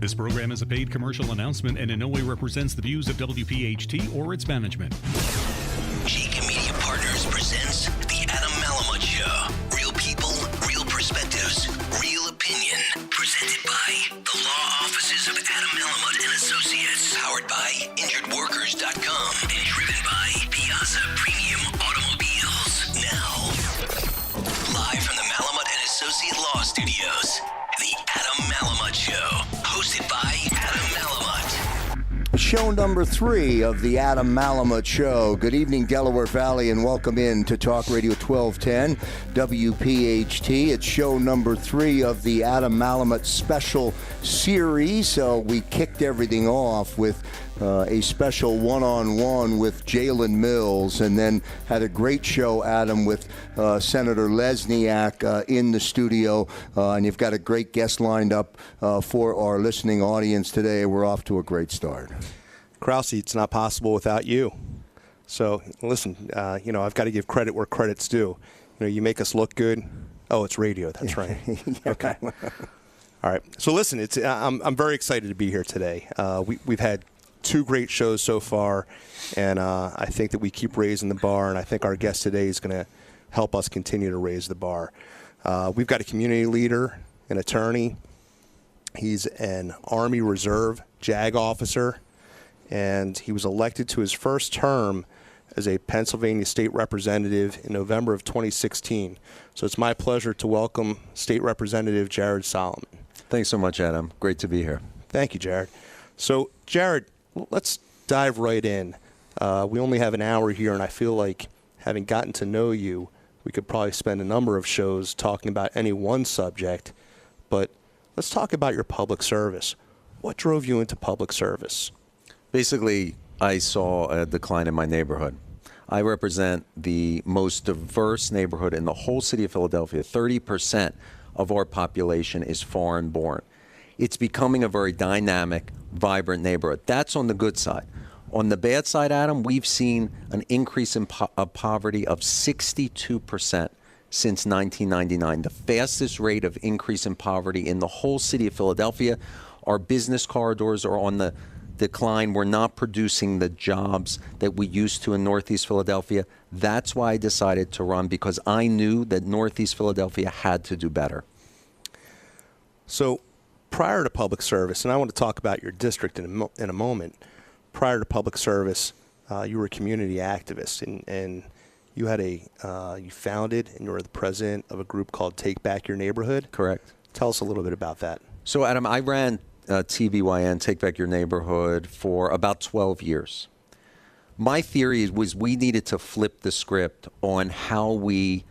This program is a paid commercial announcement and in no way represents the views of WPHT or its management. Cheek Media Partners presents The Adam Malamut Show. Real people, real perspectives, real opinion. Presented by the law offices of Adam Malamut and Associates. Powered by InjuredWorkers.com and driven by Piazza Premium Automobiles. Now, live from the Malamut and Associate Law Studios, The Adam Malamut Show. Hosted by Adam Malamut. Show number 3 of the Adam Malamut Show. Good evening, Delaware Valley, and welcome in to Talk Radio 1210 WPHT. It's show number 3 of the Adam Malamut special series. So we kicked everything off with a special one-on-one with Jalen Mills, and then had a great show, Adam, with Senator Lesniak in the studio, and you've got a great guest lined up for our listening audience today. We're off to a great start. Krause, it's not possible without you. So, listen, I've got to give credit where credit's due. You make us look good. Oh, it's radio. That's right. Okay. All right. So, listen, I'm very excited to be here today. We've had 2 great shows so far, and I think that we keep raising the bar, and I think our guest today is going to help us continue to raise the bar. We've got a community leader, an attorney. He's an Army Reserve JAG officer, and he was elected to his first term as a Pennsylvania state representative in November of 2016. So it's my pleasure to welcome State Representative Jared Solomon. Thanks so much, Adam. Great to be here. Thank you, Jared. So, Jared, let's dive right in. We only have an hour here, and I feel like, having gotten to know you, we could probably spend a number of shows talking about any one subject. But let's talk about your public service. What drove you into public service? Basically, I saw a decline in my neighborhood. I represent the most diverse neighborhood in the whole city of Philadelphia. 30% of our population is foreign-born. It's becoming a very dynamic, vibrant neighborhood. That's on the good side. On the bad side, Adam, we've seen an increase in poverty of 62% since 1999, the fastest rate of increase in poverty in the whole city of Philadelphia. Our business corridors are on the decline. We're not producing the jobs that we used to in Northeast Philadelphia. That's why I decided to run, because I knew that Northeast Philadelphia had to do better. So, prior to public service, and I want to talk about your district in a moment, prior to public service, you were a community activist, and you had you founded and you were the president of a group called Take Back Your Neighborhood. Correct. Tell us a little bit about that. So, Adam, I ran TBYN, Take Back Your Neighborhood, for about 12 years. My theory was we needed to flip the script on how we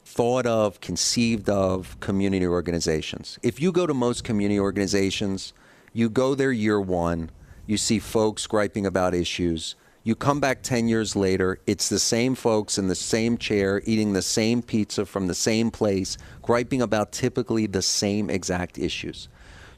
thought of, conceived of community organizations. If you go to most community organizations, you go there year one, you see folks griping about issues. You come back 10 years later, it's the same folks in the same chair, eating the same pizza from the same place, griping about typically the same exact issues.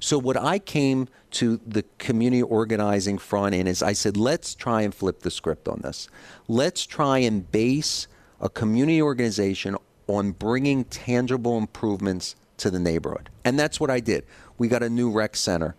So what I came to the community organizing front in is I said, let's try and flip the script on this. Let's try and base a community organization on bringing tangible improvements to the neighborhood. And that's what I did. We got a new rec center.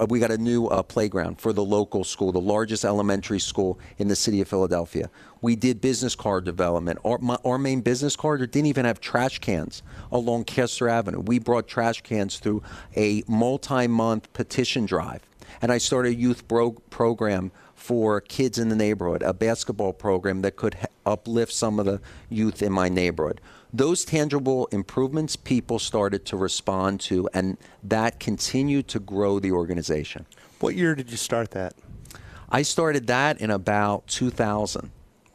We got a new playground for the local school, the largest elementary school in the city of Philadelphia. We did business card development. Our main business card didn't even have trash cans along Kester Avenue. We brought trash cans through a multi-month petition drive. And I started a youth program for kids in the neighborhood, a basketball program that could uplift some of the youth in my neighborhood. Those tangible improvements people started to respond to, and that continued to grow the organization. What year did you start that? I started that in about 2000.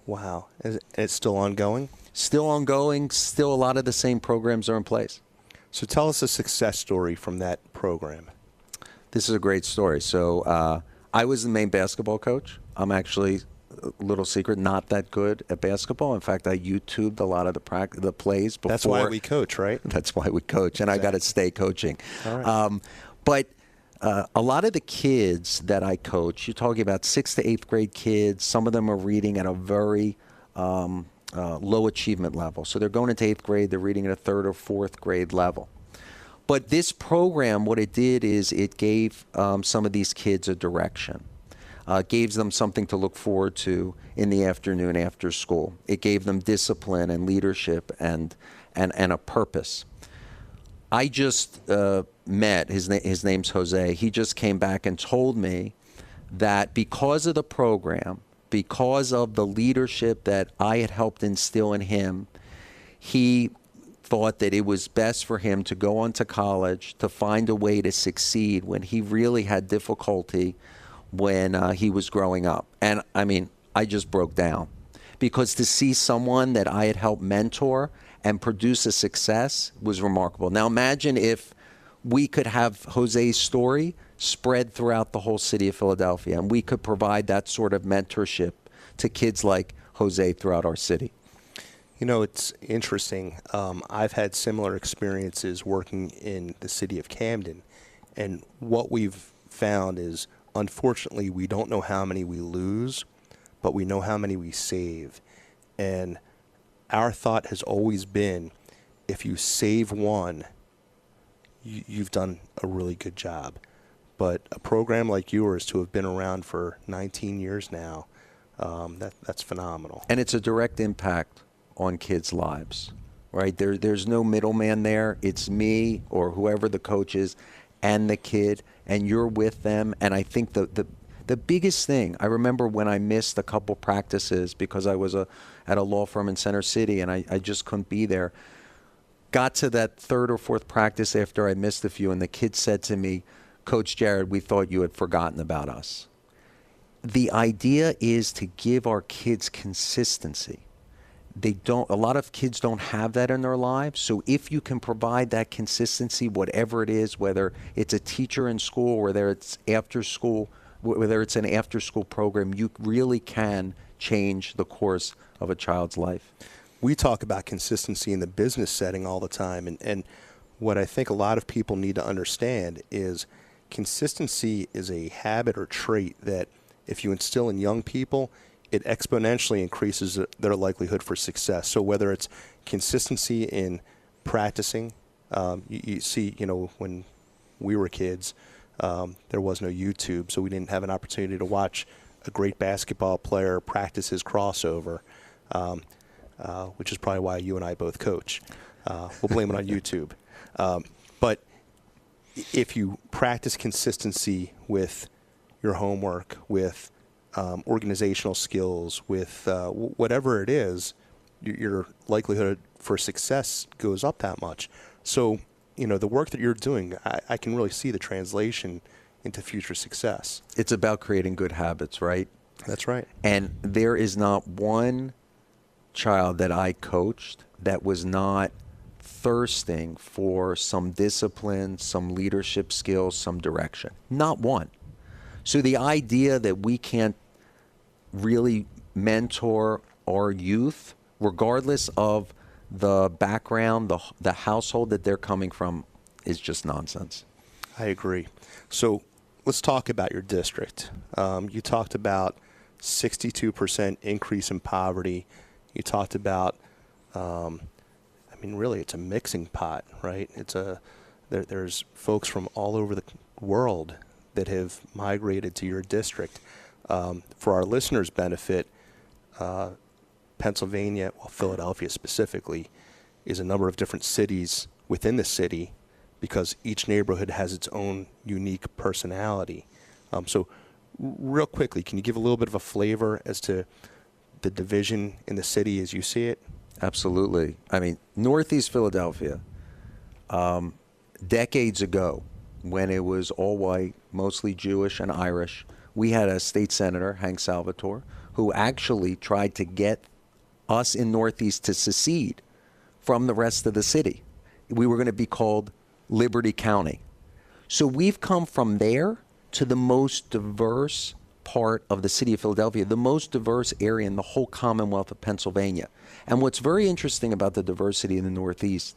Wow. It's still ongoing? Still ongoing. Still a lot of the same programs are in place. So tell us a success story from that program. This is a great story. So I was the main basketball coach. I'm actually, a little secret, not that good at basketball. In fact, I YouTubed a lot of the plays before. That's why we coach, right? That's why we coach, and exactly. I got to stay coaching. All right. But a lot of the kids that I coach, you're talking about 6th to 8th grade kids. Some of them are reading at a very low achievement level. So they're going into 8th grade, they're reading at a 3rd or 4th grade level. But this program, what it did is it gave some of these kids a direction. Gave them something to look forward to in the afternoon after school. It gave them discipline and leadership and a purpose. I just met, his name's Jose, he just came back and told me that because of the program, because of the leadership that I had helped instill in him, he thought that it was best for him to go on to college to find a way to succeed when he really had difficulty when he was growing up. And I mean, I just broke down, because to see someone that I had helped mentor and produce a success was remarkable. Now imagine if we could have Jose's story spread throughout the whole city of Philadelphia, and we could provide that sort of mentorship to kids like Jose throughout our city. You know, it's interesting. I've had similar experiences working in the city of Camden, and what we've found is, unfortunately, we don't know how many we lose, but we know how many we save. And our thought has always been, if you save one, you've done a really good job. But a program like yours, to have been around for 19 years now, that's phenomenal. And it's a direct impact on kids' lives, right? There's no middleman there. It's me or whoever the coach is and the kid, and you're with them. And I think the biggest thing, I remember when I missed a couple practices because I was at a law firm in Center City and I just couldn't be there. Got to that third or fourth practice after I missed a few, and the kid said to me, "Coach Jared, we thought you had forgotten about us." The idea is to give our kids consistency. A lot of kids don't have that in their lives. So if you can provide that consistency, whatever it is, whether it's a teacher in school, whether it's after school, whether it's an after school program, you really can change the course of a child's life. We talk about consistency in the business setting all the time. And what I think a lot of people need to understand is consistency is a habit or trait that if you instill in young people, it exponentially increases their likelihood for success. So whether it's consistency in practicing, you see, when we were kids, there was no YouTube, so we didn't have an opportunity to watch a great basketball player practice his crossover, which is probably why you and I both coach. We'll blame it on YouTube. But if you practice consistency with your homework, with organizational skills, with whatever it is, your likelihood for success goes up that much. So, the work that you're doing, I can really see the translation into future success. It's about creating good habits, right? That's right. And there is not one child that I coached that was not thirsting for some discipline, some leadership skills, some direction. Not one. So the idea that we can't really mentor our youth, regardless of the background, the household that they're coming from, is just nonsense. I agree. So let's talk about your district. You talked about 62% increase in poverty. You talked about, really, it's a mixing pot, right? There's folks from all over the world that have migrated to your district. For our listeners' benefit, Pennsylvania, Philadelphia specifically, is a number of different cities within the city because each neighborhood has its own unique personality. So real quickly, can you give a little bit of a flavor as to the division in the city as you see it? Absolutely. Northeast Philadelphia, decades ago, when it was all white, mostly Jewish and Irish, we had a state senator, Hank Salvatore, who actually tried to get us in Northeast to secede from the rest of the city. We were going to be called Liberty County. So we've come from there to the most diverse part of the city of Philadelphia, the most diverse area in the whole Commonwealth of Pennsylvania. And what's very interesting about the diversity in the Northeast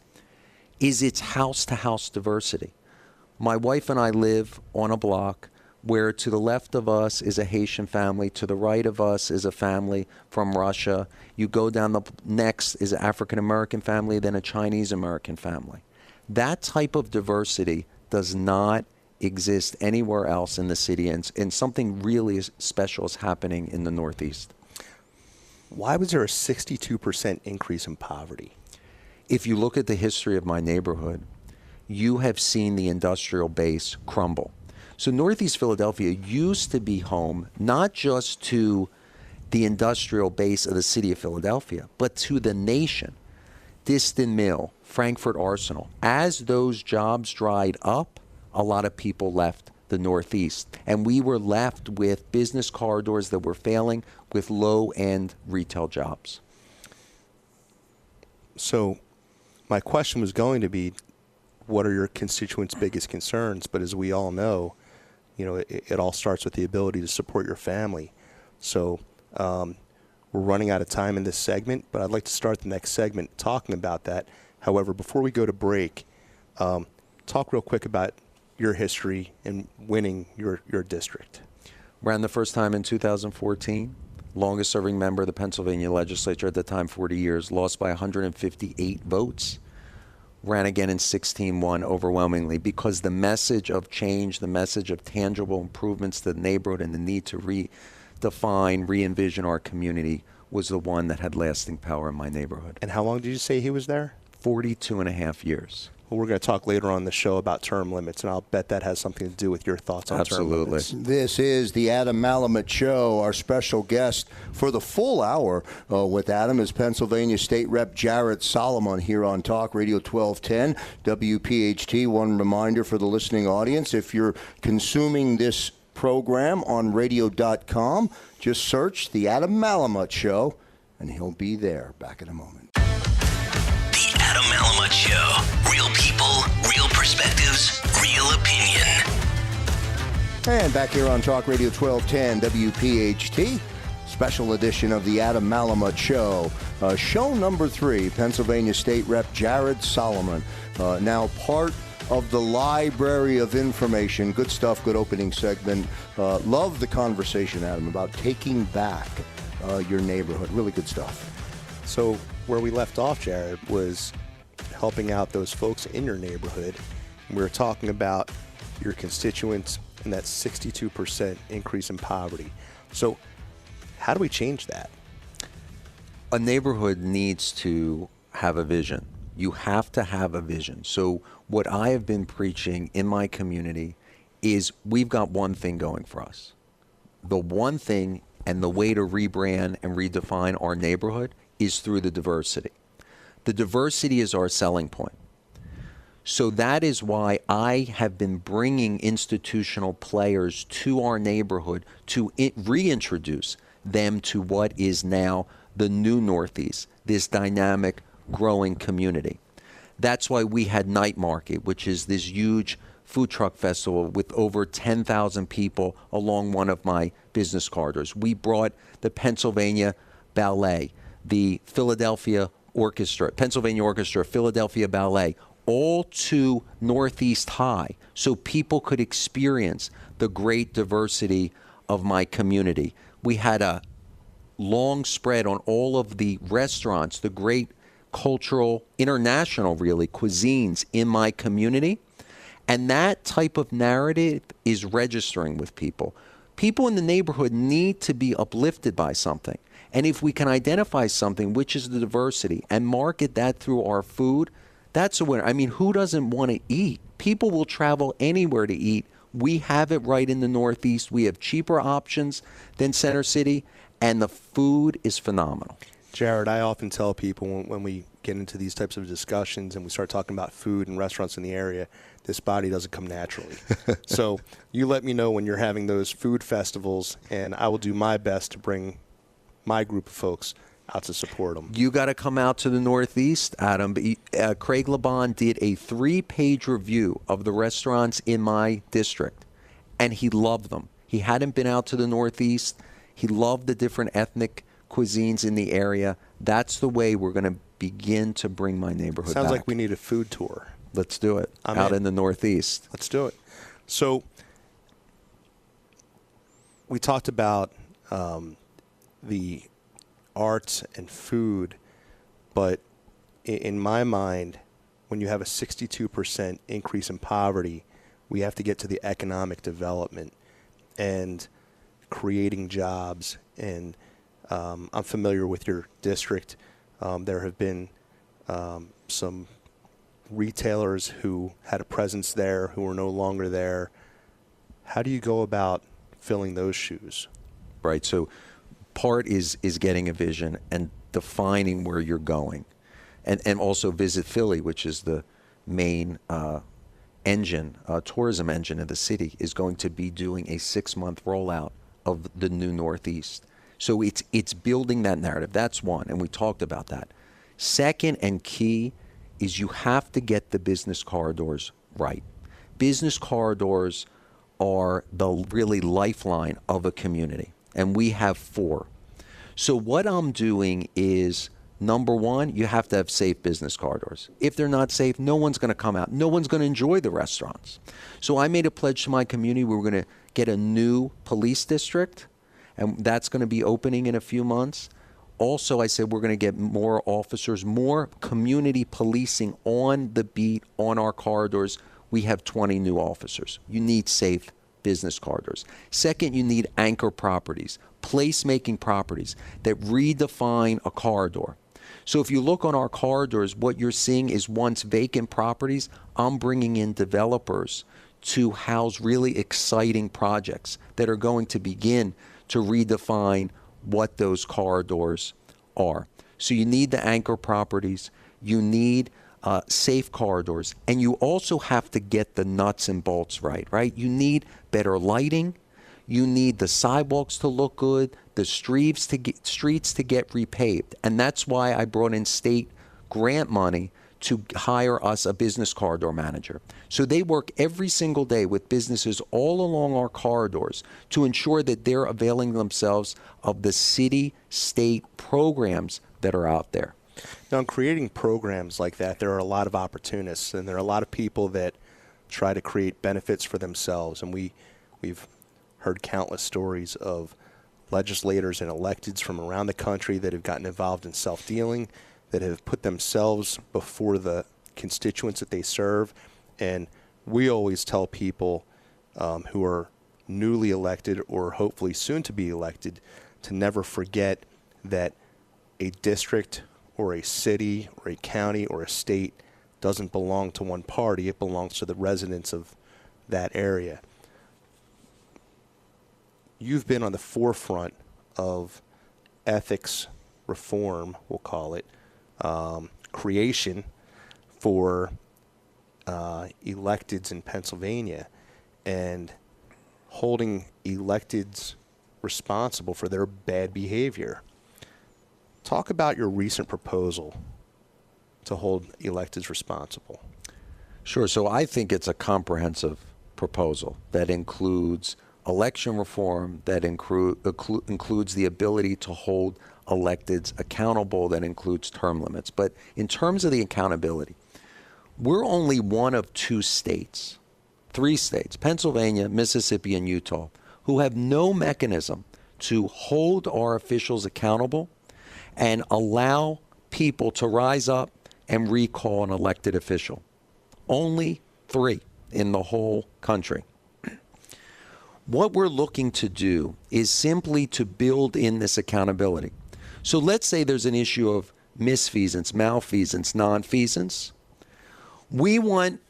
is its house-to-house diversity. My wife and I live on a block where to the left of us is a Haitian family, to the right of us is a family from Russia. You go down the next is an African-American family, then a Chinese-American family. That type of diversity does not exist anywhere else in the city, and something really special is happening in the Northeast. Why was there a 62% increase in poverty? If you look at the history of my neighborhood, you have seen the industrial base crumble. So Northeast Philadelphia used to be home not just to the industrial base of the city of Philadelphia, but to the nation. Diston Mill, Frankfurt Arsenal. As those jobs dried up, a lot of people left the Northeast. And we were left with business corridors that were failing with low-end retail jobs. So my question was going to be, what are your constituents' biggest concerns? But as we all know, it all starts with the ability to support your family. So we're running out of time in this segment, but I'd like to start the next segment talking about that. However, before we go to break, talk real quick about your history in winning your district. Ran the first time in 2014. Longest serving member of the Pennsylvania legislature at the time, 40 years. Lost by 158 votes. Ran again in 16, won overwhelmingly, because the message of change, the message of tangible improvements to the neighborhood and the need to redefine, re-envision our community was the one that had lasting power in my neighborhood. And how long did you say he was there? 42 and a half years. Well, we're going to talk later on in the show about term limits, and I'll bet that has something to do with your thoughts on term limits. This is the Adam Malamut Show. Our special guest for the full hour with Adam is Pennsylvania State Rep Jared Solomon here on Talk Radio 1210 WPHT. One reminder for the listening audience, if you're consuming this program on radio.com, just search the Adam Malamut Show, and he'll be there. Back in a moment. The Adam Malamut Show. Real people, real perspectives, real opinion. And back here on Talk Radio 1210 WPHT, special edition of the Adam Malamut Show. Show number 3, Pennsylvania State Rep Jared Solomon. Now part of the Library of Information. Good stuff, good opening segment. Love the conversation, Adam, about taking back your neighborhood. Really good stuff. So where we left off, Jared, was helping out those folks in your neighborhood. We were talking about your constituents and that 62% increase in poverty. So how do we change that? A neighborhood needs to have a vision. You have to have a vision. So what I have been preaching in my community is we've got one thing going for us. The one thing and the way to rebrand and redefine our neighborhood is through the diversity. The diversity is our selling point. So that is why I have been bringing institutional players to our neighborhood to reintroduce them to what is now the new Northeast, this dynamic, growing community. That's why we had Night Market, which is this huge food truck festival with over 10,000 people along one of my business corridors. We brought the Pennsylvania Ballet, the Philadelphia Orchestra, Pennsylvania Orchestra, Philadelphia Ballet, all to Northeast High so people could experience the great diversity of my community. We had a long spread on all of the restaurants, the great cultural, international really, cuisines in my community. And that type of narrative is registering with people. People in the neighborhood need to be uplifted by something. And if we can identify something, which is the diversity, and market that through our food, that's a winner. I mean, who doesn't want to eat? People will travel anywhere to eat. We have it right in the Northeast. We have cheaper options than Center City, and the food is phenomenal. Jared, I often tell people when we get into these types of discussions and we start talking about food and restaurants in the area, this body doesn't come naturally. So you let me know when you're having those food festivals, and I will do my best to bring my group of folks out to support them. You got to come out to the Northeast, Adam. Craig LeBon did a 3-page review of the restaurants in my district, and he loved them. He hadn't been out to the Northeast. He loved the different ethnic cuisines in the area. That's the way we're going to begin to bring my neighborhood Sounds back. like we need a food tour. Let's do it. Out in the Northeast. Let's do it. So we talked about the arts and food, but in my mind, when you have a 62% increase in poverty, we have to get to the economic development and creating jobs. And I'm familiar with your district. There have been some retailers who had a presence there who are no longer there. How do you go about filling those shoes? Right. So part is getting a vision and defining where you're going. And also Visit Philly, which is the main tourism engine of the city, is going to be doing a 6-month rollout of the new Northeast. So it's building that narrative. That's one, and we talked about that. Second and key is you have to get the business corridors right. Business corridors are the really lifeline of a community, and we have 4. So what I'm doing is, number one, you have to have safe business corridors. If they're not safe, no one's going to come out. No one's going to enjoy the restaurants. So I made a pledge to my community. We're going to get a new police district, and that's going to be opening in a few months. Also, I said we're going to get more officers, more community policing on the beat, on our corridors. We have 20 new officers. You need safe business corridors. Second, you need anchor properties, place-making properties that redefine a corridor. So if you look on our corridors, what you're seeing is once vacant properties, I'm bringing in developers to house really exciting projects that are going to begin to redefine what those corridors are. So you need the anchor properties, you need safe corridors, and you also have to get the nuts and bolts right? You need better lighting, you need the sidewalks to look good, the streets to get repaved. And that's why I brought in state grant money to hire us a business corridor manager. So they work every single day with businesses all along our corridors to ensure that they're availing themselves of the city-state programs that are out there. Now, in creating programs like that, there are a lot of opportunists, and there are a lot of people that try to create benefits for themselves. And we've heard countless stories of legislators and electeds from around the country that have gotten involved in self-dealing, that have put themselves before the constituents that they serve. And we always tell people who are newly elected or hopefully soon to be elected to never forget that a district or a city or a county or a state doesn't belong to one party. It belongs to the residents of that area. You've been on the forefront of ethics reform, we'll call it, creation for electeds in Pennsylvania, and holding electeds responsible for their bad behavior. Talk about your recent proposal to hold electeds responsible. Sure. So I think it's a comprehensive proposal that includes election reform, that includes the ability to hold electeds accountable, that includes term limits. But in terms of the accountability, we're only one of 2 states, 3 states, Pennsylvania, Mississippi, and Utah, who have no mechanism to hold our officials accountable and allow people to rise up and recall an elected official. Only 3 in the whole country. What we're looking to do is simply to build in this accountability. So let's say there's an issue of misfeasance, malfeasance, nonfeasance. We want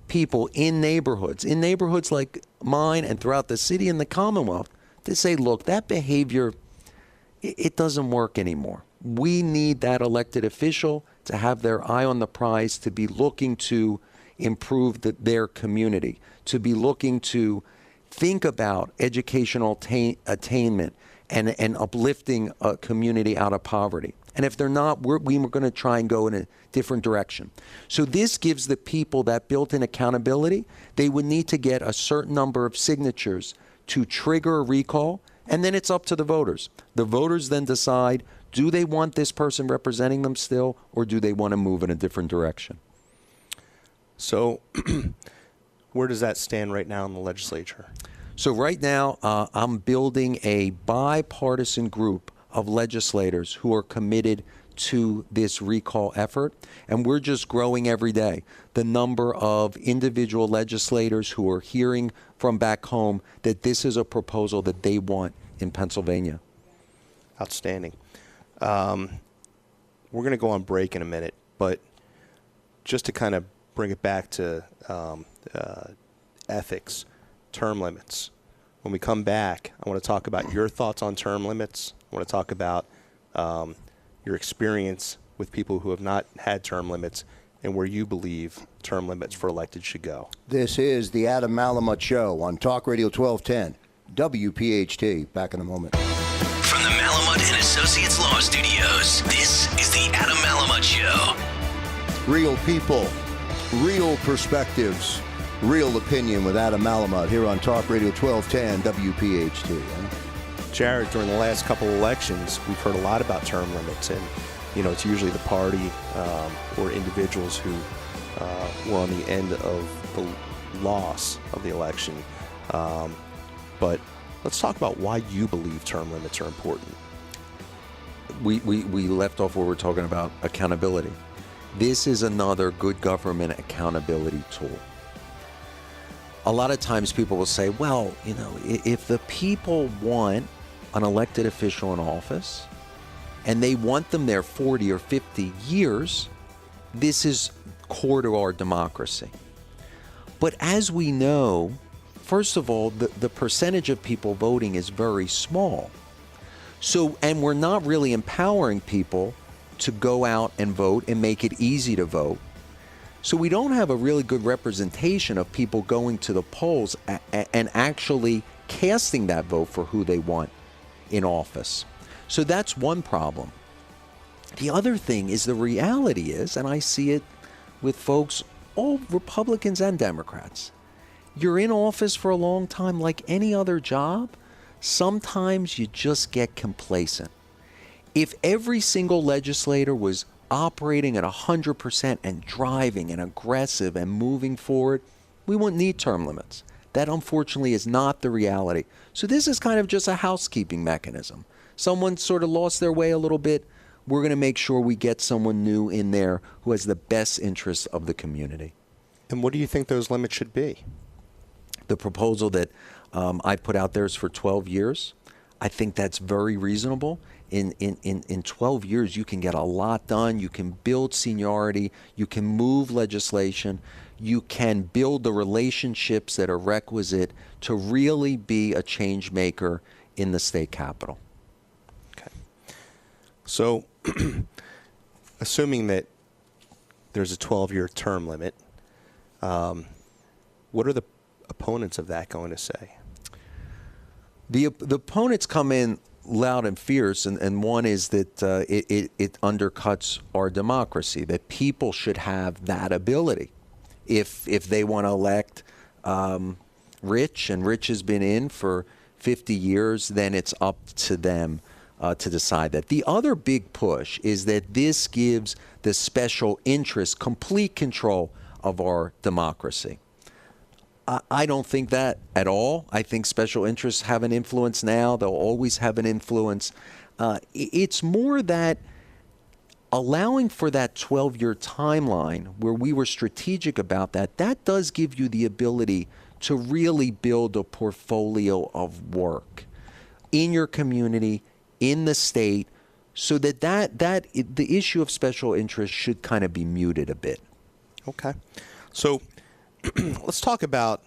people in neighborhoods like mine and throughout the city and the Commonwealth, to say, look, that behavior, it doesn't work anymore. We need that elected official to have their eye on the prize, to be looking to improve their community, to be looking to think about educational attainment and uplifting a community out of poverty. And if they're not, we're going to try and go in a different direction. So this gives the people that built-in accountability. They would need to get a certain number of signatures to trigger a recall, and then it's up to the voters. The voters then decide, do they want this person representing them still, or do they want to move in a different direction? So where does that stand right now in the legislature? So right now, I'm building a bipartisan group of legislators who are committed to this recall effort, and we're just growing every day. The number of individual legislators who are hearing from back home that this is a proposal that they want in Pennsylvania. Outstanding. We're going to go on break in a minute, but just to kind of bring it back to ethics, term limits. When we come back, I want to talk about your thoughts on term limits. I want to talk about your experience with people who have not had term limits and where you believe term limits for elected should go. This is the Adam Malamut Show on Talk Radio 1210, WPHT. Back in a moment. From the Malamut and Associates Law Studios, this is the Adam Malamut Show. Real people, real perspectives, real opinion with Adam Malamut here on Talk Radio 1210, WPHT. Jared, during the last couple of elections, we've heard a lot about term limits, and it's usually the party or individuals who were on the end of the loss of the election. But let's talk about why you believe term limits are important. We left off where we're talking about accountability. This is another good government accountability tool. A lot of times people will say, well, if the people want an elected official in office and they want them there 40 or 50 years, this is core to our democracy. But as we know, first of all, the percentage of people voting is very small. So, and we're not really empowering people to go out and vote and make it easy to vote. So we don't have a really good representation of people going to the polls and actually casting that vote for who they want in office. So that's one problem. The other thing is the reality is, and I see it with folks, all Republicans and Democrats, you're in office for a long time like any other job, sometimes you just get complacent. If every single legislator was operating at 100% and driving and aggressive and moving forward, we wouldn't need term limits. That unfortunately is not the reality. So this is kind of just a housekeeping mechanism. Someone sort of lost their way a little bit. We're going to make sure we get someone new in there who has the best interests of the community. And what do you think those limits should be? The proposal that I put out there is for 12 years. I think that's very reasonable. In 12 years, you can get a lot done. You can build seniority. You can move legislation. You can build the relationships that are requisite to really be a change maker in the state capitol. Okay. So, assuming that there's a 12-year term limit, what are the opponents of that going to say? The opponents come in loud and fierce, and one is that it undercuts our democracy, that people should have that ability. If they want to elect Rich, and Rich has been in for 50 years, then it's up to them to decide that. The other big push is that this gives the special interest complete control of our democracy. I don't think that at all. I think special interests have an influence now. They'll always have an influence. It's more that allowing for that 12-year timeline where we were strategic about that does give you the ability to really build a portfolio of work in your community, in the state, so that the issue of special interest should kind of be muted a bit. Okay. So let's talk about,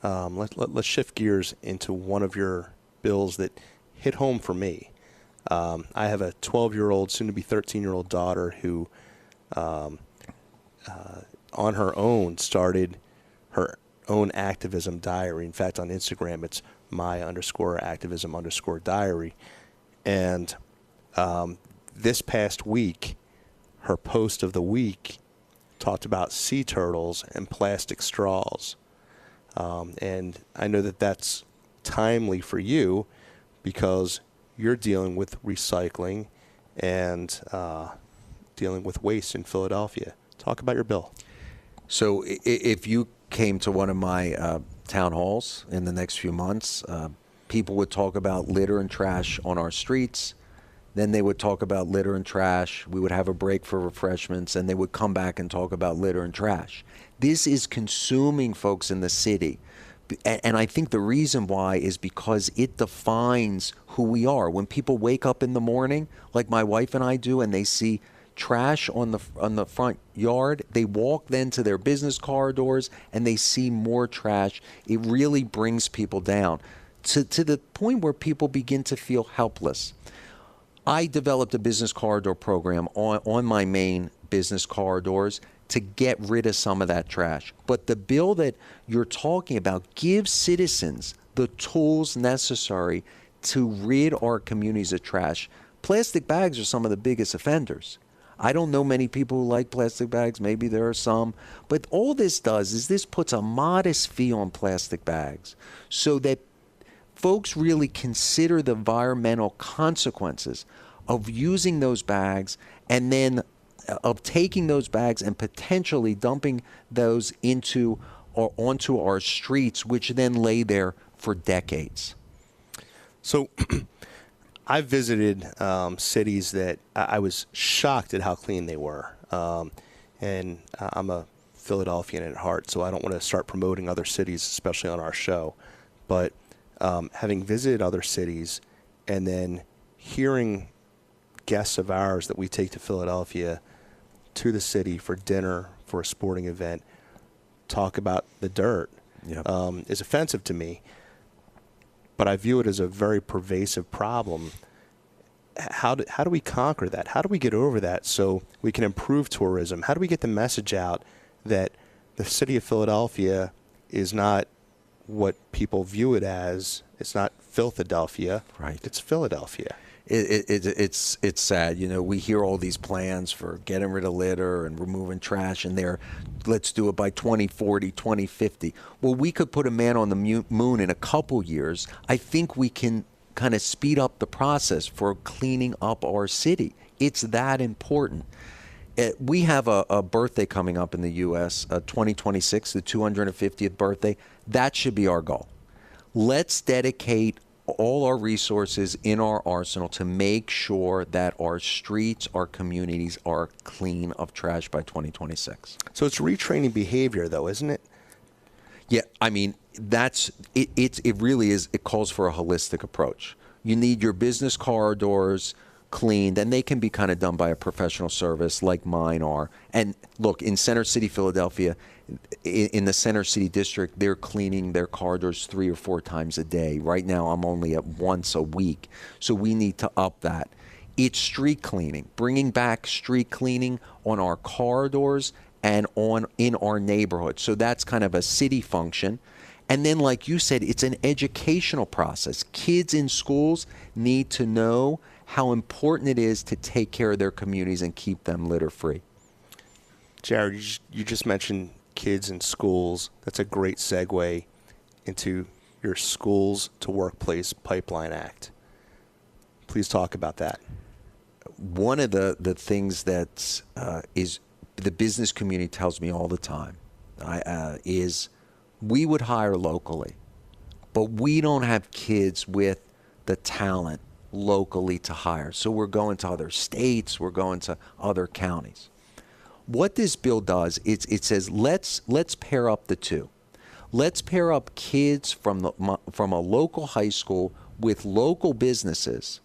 let's shift gears into one of your bills that hit home for me. I have a 12-year-old, soon-to-be 13-year-old daughter who, on her own, started her own activism diary. In fact, on Instagram, it's my_activism_diary. And this past week, her post of the week talked about sea turtles and plastic straws. And I know that that's timely for you because you're dealing with recycling and dealing with waste in Philadelphia. Talk about your bill. So if you came to one of my town halls in the next few months, people would talk about litter and trash on our streets. Then they would talk about litter and trash. We would have a break for refreshments, and they would come back and talk about litter and trash. This is consuming folks in the city. And I think the reason why is because it defines who we are. When people wake up in the morning, like my wife and I do, and they see trash on the front yard, they walk then to their business corridors and they see more trash. It really brings people down to the point where people begin to feel helpless. I developed a business corridor program on my main business corridors to get rid of some of that trash. But the bill that you're talking about gives citizens the tools necessary to rid our communities of trash. Plastic bags are some of the biggest offenders. I don't know many people who like plastic bags. Maybe there are some. But all this does is this puts a modest fee on plastic bags so that folks really consider the environmental consequences of using those bags and then of taking those bags and potentially dumping those into or onto our streets, which then lay there for decades. So I've visited cities that I was shocked at how clean they were. And I'm a Philadelphian at heart, so I don't want to start promoting other cities, especially on our show. But having visited other cities and then hearing guests of ours that we take to Philadelphia to the city for dinner, for a sporting event, talk about the dirt is offensive to me. But I view it as a very pervasive problem. How do we conquer that? How do we get over that so we can improve tourism? How do we get the message out that the city of Philadelphia is not what people view it as? It's not Philadelphia. Right. It's Philadelphia. It's sad. You know, we hear all these plans for getting rid of litter and removing trash, and let's do it by 2040, 2050. Well, we could put a man on the moon in a couple years. I think we can kind of speed up the process for cleaning up our city. It's that important. We have a birthday coming up in the U.S., 2026, the 250th birthday. That should be our goal. Let's dedicate all our resources in our arsenal to make sure that our streets, our communities are clean of trash by 2026. So it's retraining behavior, though, isn't it? Yeah, I mean, that's it. It really is. It calls for a holistic approach. You need your business corridors cleaned, and they can be kind of done by a professional service like mine are. And look, in Center City, Philadelphia, in the Center City District, they're cleaning their corridors 3 or 4 times a day. Right now, I'm only at once a week. So we need to up that. It's street cleaning, bringing back street cleaning on our corridors and in our neighborhood. So that's kind of a city function. And then, like you said, it's an educational process. Kids in schools need to know how important it is to take care of their communities and keep them litter-free. Jared, you just mentioned kids in schools. That's a great segue into your Schools to Workplace Pipeline Act. Please talk about that. One of the things that is the business community tells me all the time is we would hire locally, but we don't have kids with the talent locally to hire. So we're going to other states, we're going to other counties. What this bill does, it says let's pair up the two. Let's pair up kids from a local high school with local businesses,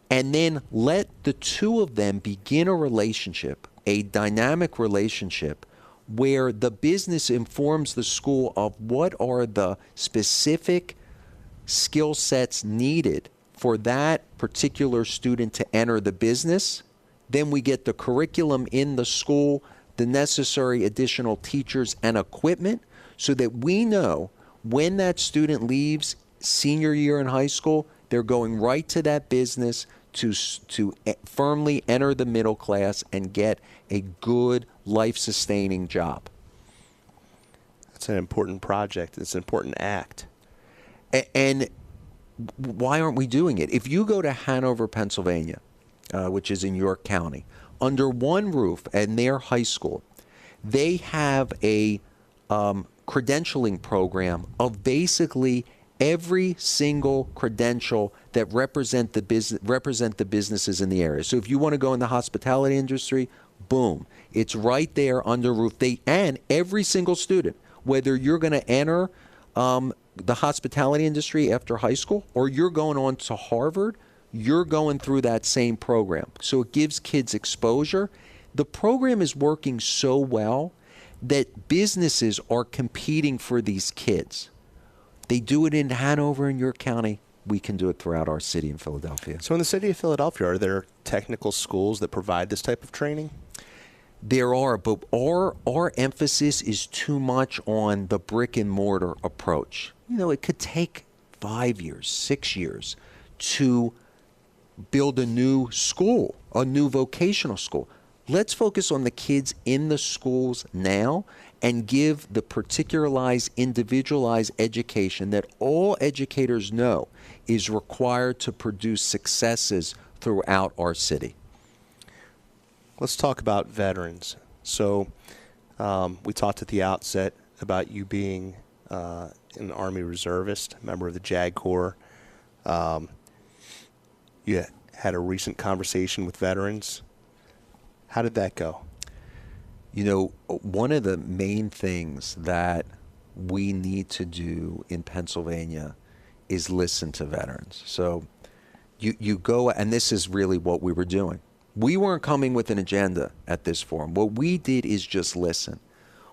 and then let the two of them begin a relationship, a dynamic relationship, where the business informs the school of what are the specific skill sets needed for that particular student to enter the business. Then we get the curriculum in the school, the necessary additional teachers and equipment, so that we know when that student leaves senior year in high school, they're going right to that business to firmly enter the middle class and get a good life-sustaining job. That's an important project. It's an important act. And why aren't we doing it? If you go to Hanover, Pennsylvania, which is in York County, under one roof and their high school, they have a credentialing program of basically every single credential that represent the businesses in the area. So if you want to go in the hospitality industry, boom, it's right there under roof. And every single student, whether you're going to enter the hospitality industry after high school or you're going on to Harvard, you're going through that same program. So it gives kids exposure. The program is working so well that businesses are competing for these kids. They do it in Hanover and York County. We can do it throughout our city in Philadelphia. So in the city of Philadelphia, are there technical schools that provide this type of training? There are, but our emphasis is too much on the brick and mortar approach. You know, it could take 5 years, 6 years to build a new school, a new vocational school. Let's focus on the kids in the schools now and give the particularized, individualized education that all educators know is required to produce successes throughout our city. Let's talk about veterans. So we talked at the outset about you being an Army reservist, member of the JAG Corps. You had a recent conversation with veterans. How did that go? You know, one of the main things that we need to do in Pennsylvania is listen to veterans. So you go, and this is really what we were doing. We weren't coming with an agenda at this forum. What we did is just listen.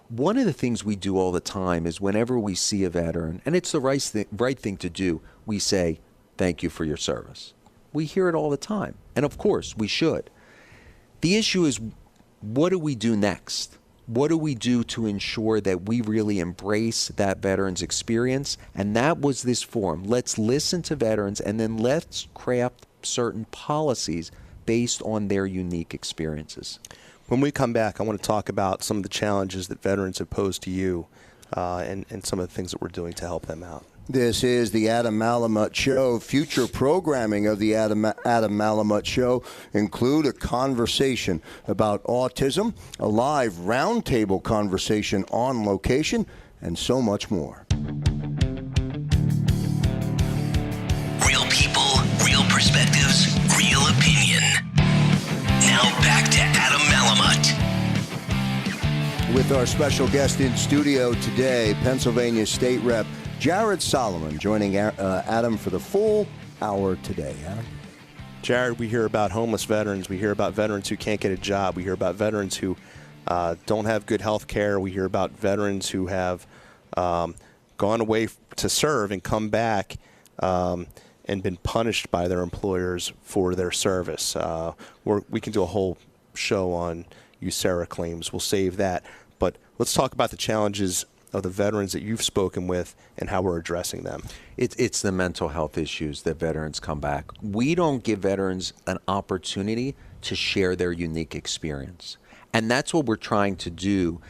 One of the things we do all the time is whenever we see a veteran, and it's the right thing to do, we say, thank you for your service. We hear it all the time. And of course, we should. The issue is, what do we do next? What do we do to ensure that we really embrace that veteran's experience? And that was this forum. Let's listen to veterans and then let's craft certain policies based on their unique experiences. When we come back, I want to talk about some of the challenges that veterans have posed to you and some of the things that we're doing to help them out. This is the Adam Malamut Show. Future programming of the Adam Malamut Show include a conversation about autism, a live roundtable conversation on location, and so much more. Real people, real perspectives, real opinion. Now back to Adam Malamut. With our special guest in studio today, Pennsylvania State Rep Jared Solomon, joining Adam for the full hour today. Adam? Jared, we hear about homeless veterans. We hear about veterans who can't get a job. We hear about veterans who don't have good health care. We hear about veterans who have gone away to serve and come back and been punished by their employers for their service. We can do a whole show on USERRA claims. We'll save that. But let's talk about the challenges of the veterans that you've spoken with and how we're addressing them. It's the mental health issues that veterans come back. We don't give veterans an opportunity to share their unique experience. And that's what we're trying to do.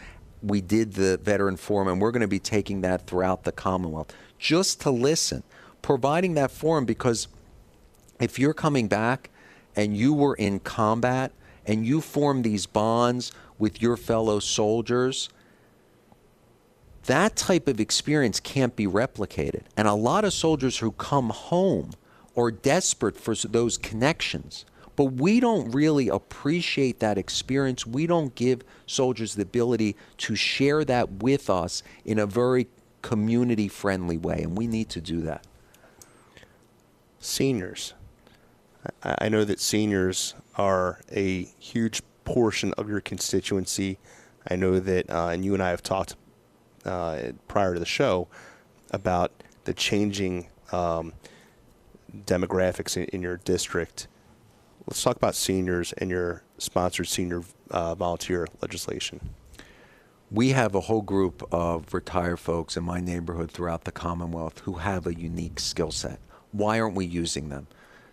We did the Veteran Forum, and we're going to be taking that throughout the Commonwealth, just to listen, providing that forum, because if you're coming back and you were in combat and you form these bonds with your fellow soldiers, that type of experience can't be replicated. And a lot of soldiers who come home are desperate for those connections. But we don't really appreciate that experience. We don't give soldiers the ability to share that with us in a very community-friendly way, and we need to do that. Seniors. I know that seniors are a huge portion of your constituency. I know that, and you and I have talked prior to the show about the changing demographics in your district. Let's talk about seniors and your sponsored senior volunteer legislation. We have a whole group of retired folks in my neighborhood throughout the Commonwealth who have a unique skill set. Why aren't we using them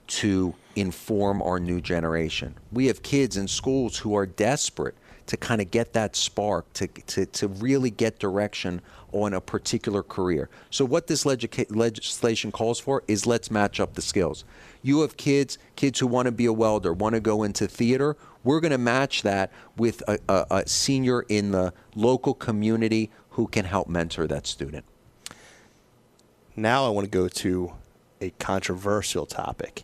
to inform our new generation? We have kids in schools who are desperate to kind of get that spark, to really get direction on a particular career. So what this legislation calls for is, let's match up the skills. You have kids who want to be a welder, want to go into theater. We're going to match that with a senior in the local community who can help mentor that student. Now I want to go to a controversial topic.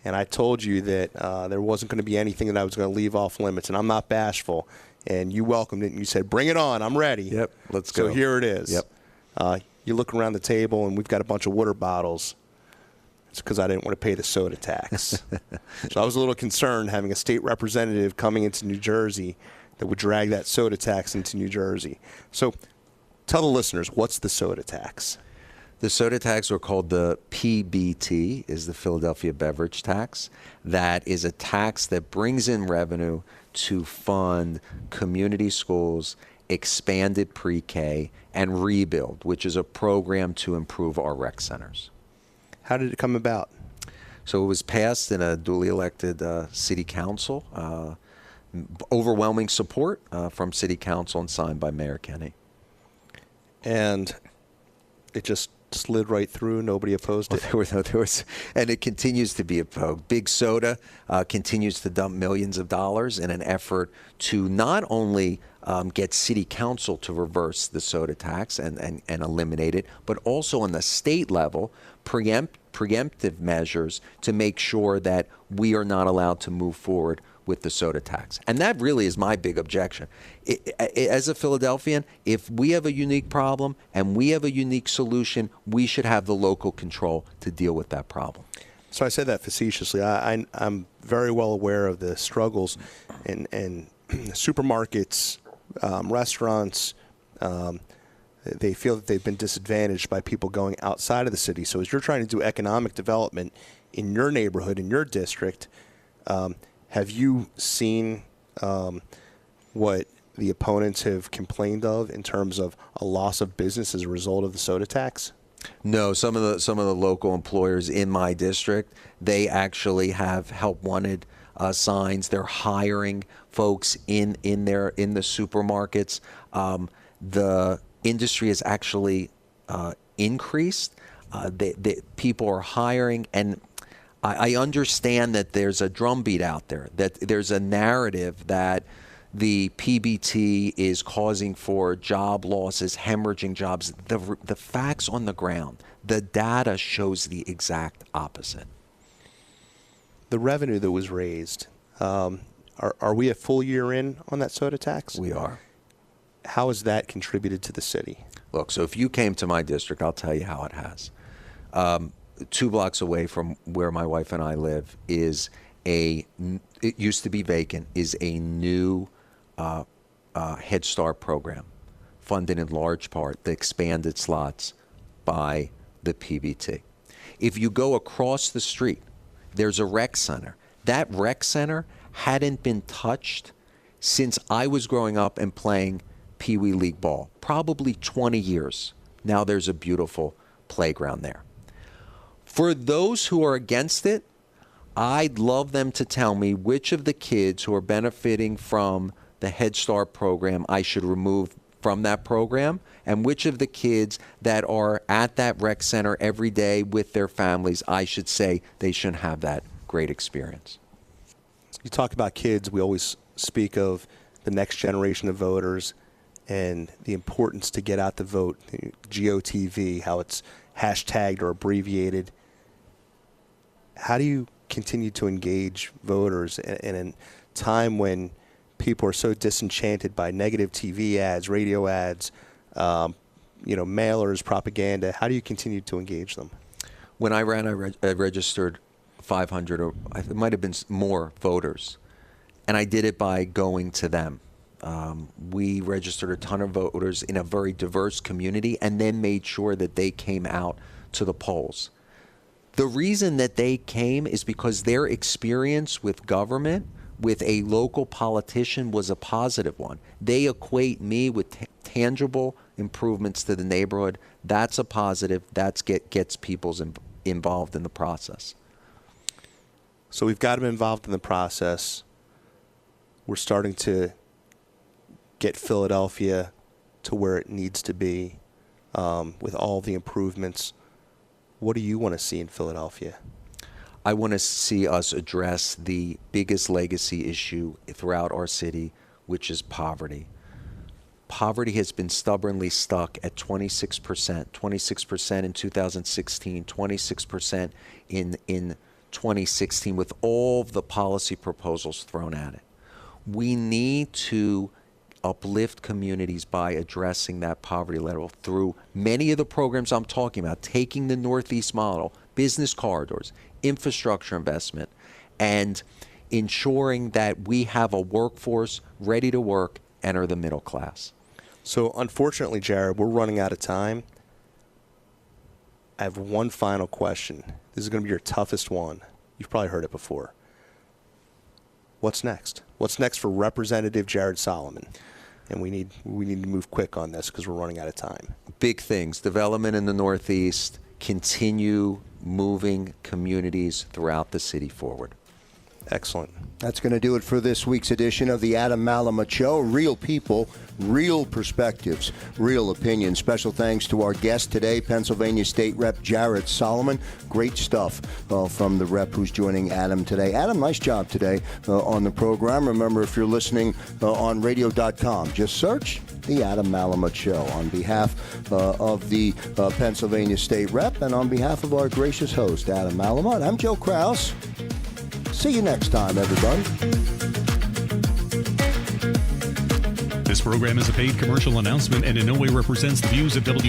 And I told you that there wasn't going to be anything that I was going to leave off limits, and I'm not bashful. And you welcomed it, and you said, bring it on, I'm ready. Yep, let's go. So here it is. Yep. You look around the table, and we've got a bunch of water bottles. It's because I didn't want to pay the soda tax. So I was a little concerned having a state representative coming into New Jersey that would drag that soda tax into New Jersey. So tell the listeners, what's the soda tax? The soda tax, or called the PBT, is the Philadelphia Beverage Tax. That is a tax that brings in revenue to fund community schools, expanded pre-K, and Rebuild, which is a program to improve our rec centers. How did it come about? So it was passed in a duly elected city council, overwhelming support from city council, and signed by Mayor Kenny. And it just slid right through. Nobody opposed it. There was, and it continues to be opposed. Big Soda continues to dump millions of dollars in an effort to not only get city council to reverse the soda tax and eliminate it, but also on the state level, preemptive measures to make sure that we are not allowed to move forward with the soda tax. And that really is my big objection. As a Philadelphian, if we have a unique problem and we have a unique solution, we should have the local control to deal with that problem. So I said that facetiously. I'm very well aware of the struggles in supermarkets, restaurants. They feel that they've been disadvantaged by people going outside of the city. So as you're trying to do economic development in your neighborhood, in your district, have you seen what the opponents have complained of in terms of a loss of business as a result of the soda tax? No, some of the local employers in my district, they actually have help wanted signs. They're hiring folks in the supermarkets. The industry has actually increased. People are hiring, and I understand that there's a drumbeat out there, that there's a narrative that the PBT is causing for job losses, hemorrhaging jobs. The facts on the ground, the data shows the exact opposite. The revenue that was raised, are we a full year in on that soda tax? We are. How has that contributed to the city? Look, so if you came to my district, I'll tell you how it has. 2 blocks away from where my wife and I live it used to be vacant, is a new Head Start program, funded in large part, the expanded slots by the PBT. If you go across the street, there's a rec center. That rec center hadn't been touched since I was growing up and playing Pee Wee League ball, probably 20 years. Now there's a beautiful playground there. For those who are against it, I'd love them to tell me which of the kids who are benefiting from the Head Start program I should remove from that program, and which of the kids that are at that rec center every day with their families I should say they shouldn't have that great experience. You talk about kids, we always speak of the next generation of voters and the importance to get out the vote, GOTV, how it's hashtagged or abbreviated. How do you continue to engage voters in a time when people are so disenchanted by negative TV ads, radio ads, mailers, propaganda? How do you continue to engage them? When I ran, I registered 500, or it might have been more voters, and I did it by going to them. We registered a ton of voters in a very diverse community and then made sure that they came out to the polls. The reason that they came is because their experience with government, with a local politician, was a positive one. They equate me with tangible improvements to the neighborhood. That's a positive. That gets people involved in the process. So we've got them involved in the process. We're starting to get Philadelphia to where it needs to be with all the improvements. What do you want to see in Philadelphia? I want to see us address the biggest legacy issue throughout our city, which is poverty. poverty has been stubbornly stuck at 26%, 26% in 2016, 26% in 2016, with all of the policy proposals thrown at it. We need to uplift communities by addressing that poverty level through many of the programs I'm talking about, taking the Northeast model, business corridors, infrastructure investment, and ensuring that we have a workforce ready to work, enter the middle class. So unfortunately, Jared, we're running out of time. I have one final question. This is going to be your toughest one. You've probably heard it before. What's next? What's next for Representative Jared Solomon? And we need to move quick on this because we're running out of time. Big things. Development in the Northeast. Continue moving communities throughout the city forward. Excellent. That's going to do it for this week's edition of the Adam Malamut Show. Real people, real perspectives, real opinions. Special thanks to our guest today, Pennsylvania State Rep Jared Solomon. Great stuff from the rep who's joining Adam today. Adam, nice job today on the program. Remember, if you're listening on radio.com, just search the Adam Malamut Show. On behalf of the Pennsylvania State Rep and on behalf of our gracious host, Adam Malamut, I'm Joe Krause. See you next time, everybody. This program is a paid commercial announcement and in no way represents the views of WPHT